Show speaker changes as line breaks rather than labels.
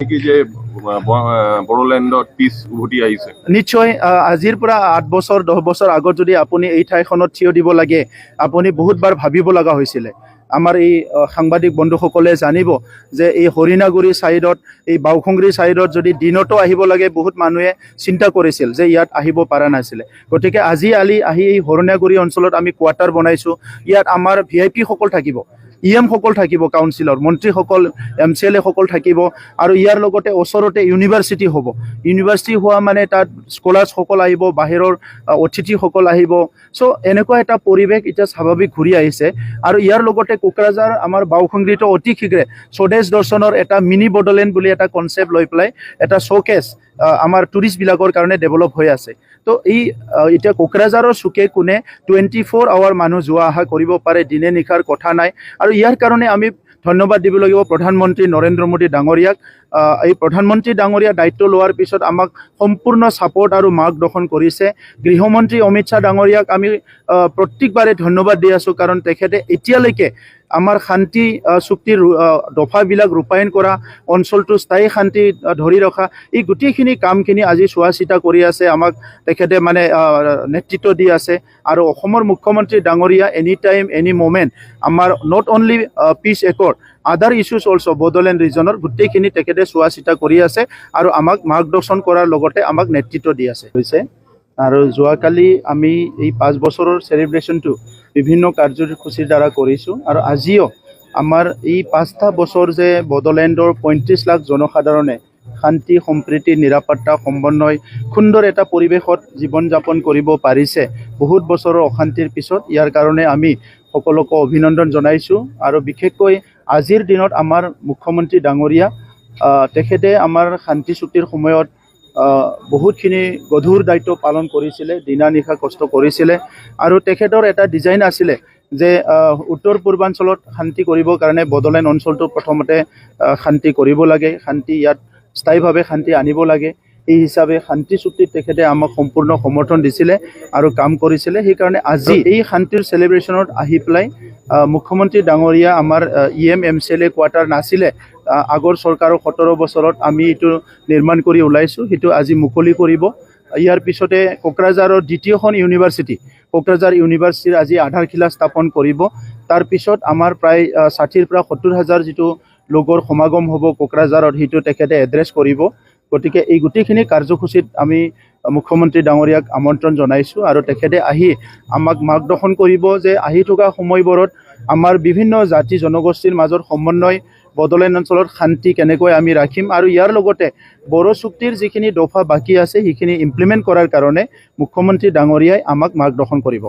কি যে বড়োলেণ্ডত পিছ উভতি আহিছে
নিশ্চয় আজিৰ পৰা 8 বছৰ 10 বছৰ আগত যদি আপুনি এই ঠাইখনত থিয় দিব লাগে আপুনি বহুতবাৰ ভাবিব লগা হৈছিলে আমাৰ এই সাংবাদিক বন্ধুসকলে জানিব যে এই হৰিণাগুৰি সাইডত এই বাউখংগুৰি সাইডত যদি দিনতো আহিব লাগে বহুত মানুহে চিন্তা কৰিছিল যে ইয়াত আহিব পৰা নাছিলে গতিকে আজি আহি এই হৰিণাগুৰি অঞ্চলত আমি কোৱাৰ্টাৰ বনাইছো ইয়াত আমাৰ ভিআইপি সকল থাকিব ইএম সকল থাকিব কাউন্সিলৰ মন্ত্ৰীসকল এমচিএলএ সকল থাকিব আৰু ইয়াৰ লগতে ওচৰতে ইউনিভাৰ্চিটি হ'ব ইউনিভাৰ্চিটি হোৱা মানে তাত স্কলাৰ্ছ সকল আহিব বাহিৰৰ অতিথি সকল আহিব সো এনেকুৱা এটা পৰিৱেশ এতিয়া স্বাভাৱিক ঘূৰি আহিছে আৰু ইয়াৰ লগতে কোকৰাঝাৰ আমাৰ বাউখংগুৰিটো অতি শীঘ্ৰে স্বদেশ দৰ্শনৰ এটা মিনি বডোলেণ্ড বুলি এটা কনসেপ্ট লৈ পেলাই এটা শোকেছ আমাৰ টুৰিষ্টবিলাকৰ কাৰণে ডেভেলপ হৈ আছে তো এই এতিয়া কোকৰাঝাৰৰ চুকে কোণে 24 আৱাৰ মানুহ যোৱা অহা কৰিব পাৰে দিনে নিশাৰ কথা নাই আৰু ইয়াৰ কাৰণে আমি ধন্যবাদ দিব লাগিব প্ৰধানমন্ত্ৰী নৰেন্দ্ৰ মোদী ডাঙৰীয়াক এই প্ৰধানমন্ত্ৰী ডাঙৰীয়া দায়িত্ব লোৱাৰ পিছত আমাক সম্পূৰ্ণ সাপোৰ্ট আৰু মাৰ্গদৰ্শন কৰিছে গৃহমন্ত্ৰী অমিত শাহ ডাঙৰীয়াক আমি প্ৰত্যেকবাৰে ধন্যবাদ দি আছো কাৰণ তেখেতে এতিয়ালৈকে আমাৰ শান্তি চুক্তিৰ দফাবিলাক ৰূপায়ণ কৰা অঞ্চলটো স্থায়ী শান্তি ধৰি ৰখা এই গোটেইখিনি কামখিনি আজি চোৱা চিতা কৰি আছে আমাক তেখেতে মানে নেতৃত্ব দি আছে আৰু অসমৰ মুখ্যমন্ত্ৰী ডাঙৰীয়া এনি টাইম এনি মোমেণ্ট আমাৰ নট অনলি পিচ একৰ্ড আদাৰ ইছ্যুজ অলছো বডোলেণ্ড ৰিজনৰ গোটেইখিনি তেখেতে চোৱা চিতা কৰি আছে আৰু আমাক মাৰ্গদৰ্শন কৰাৰ লগতে আমাক নেতৃত্ব দি আছে হৈছে আৰু যোৱাকালি আমি এই 5 বছৰৰ সেলিব্ৰেশনটো বিভিন্ন কাৰ্যসূচীৰ দ্বাৰা কৰিছোঁ আৰু আজিও আমাৰ এই 5টা বছৰ যে বডোলেণ্ডৰ 35 লাখ জনসাধাৰণে শান্তি সম্প্ৰীতি নিৰাপত্তা সমন্বয় সুন্দৰ এটা পৰিৱেশত জীৱন যাপন কৰিব পাৰিছে বহুত বছৰৰ অশান্তিৰ পিছত ইয়াৰ কাৰণে আমি সকলোকে অভিনন্দন জনাইছোঁ আৰু বিশেষকৈ আজিৰ দিনত আমাৰ মুখ্যমন্ত্ৰী ডাঙৰীয়া তেখেতে আমাৰ শান্তি চুক্তিৰ সময়ত বহুতখিনি গধুৰ দায়িত্ব পালন কৰিছিলে দিনা নিশা কষ্ট কৰিছিলে আৰু তেখেতৰ এটা ডিজাইন আছিলে যে উত্তৰ পূৰ্বাঞ্চলত শান্তি কৰিবৰ কাৰণে বডোলেণ্ড অঞ্চলটো প্ৰথমতে শান্তি কৰিব লাগে শান্তি ইয়াত স্থায়ীভাৱে শান্তি আনিব লাগে এই হিচাপে শান্তি চুক্তিত তেখেতে আমাক সম্পূৰ্ণ সমৰ্থন দিছিলে আৰু কাম কৰিছিলে সেইকাৰণে আজি এই শান্তিৰ সেলিব্ৰেশনত আহি পেলাই মুখ্যমন্ত্ৰী ডাঙৰীয়া আমাৰ ইএম এমচিএলএ কোৱাৰ্টাৰ নাছিলে আগৰ চৰকাৰৰ 17 বছৰত আমি এইটো নিৰ্মাণ কৰি ওলাইছোঁ সেইটো আজি মুকলি কৰিব ইয়াৰ পিছতে কোকৰাঝাৰৰ দ্বিতীয়খন ইউনিভাৰ্চিটি কোকৰাঝাৰ ইউনিভাৰ্চিটিৰ আজি আধাৰশিলা স্থাপন কৰিব তাৰ পিছত আমাৰ প্ৰায় 60 পৰা 70 হাজাৰ যিটো লোকৰ সমাগম হ'ব কোকৰাঝাৰত সেইটো তেখেতে এড্ৰেছ কৰিব গতিকে এই গোটেইখিনি কাৰ্যসূচীত আমি মুখ্যমন্ত্ৰী ডাঙৰীয়াক আমন্ত্ৰণ জনাইছোঁ আৰু তেখেতে আহি আমাক মাৰ্গদৰ্শন কৰিব যে আহি থকা সময়বোৰত আমাৰ বিভিন্ন জাতি জনগোষ্ঠীৰ মাজত সমন্বয় বডোলেণ্ড অঞ্চলত শান্তি কেনেকৈ আমি ৰাখিম আৰু ইয়াৰ লগতে বড়ো চুক্তিৰ যিখিনি দফা বাকী আছে সেইখিনি ইমপ্লিমেণ্ট কৰাৰ কাৰণে মুখ্যমন্ত্ৰী ডাঙৰীয়াই আমাক মাৰ্গদৰ্শন কৰিব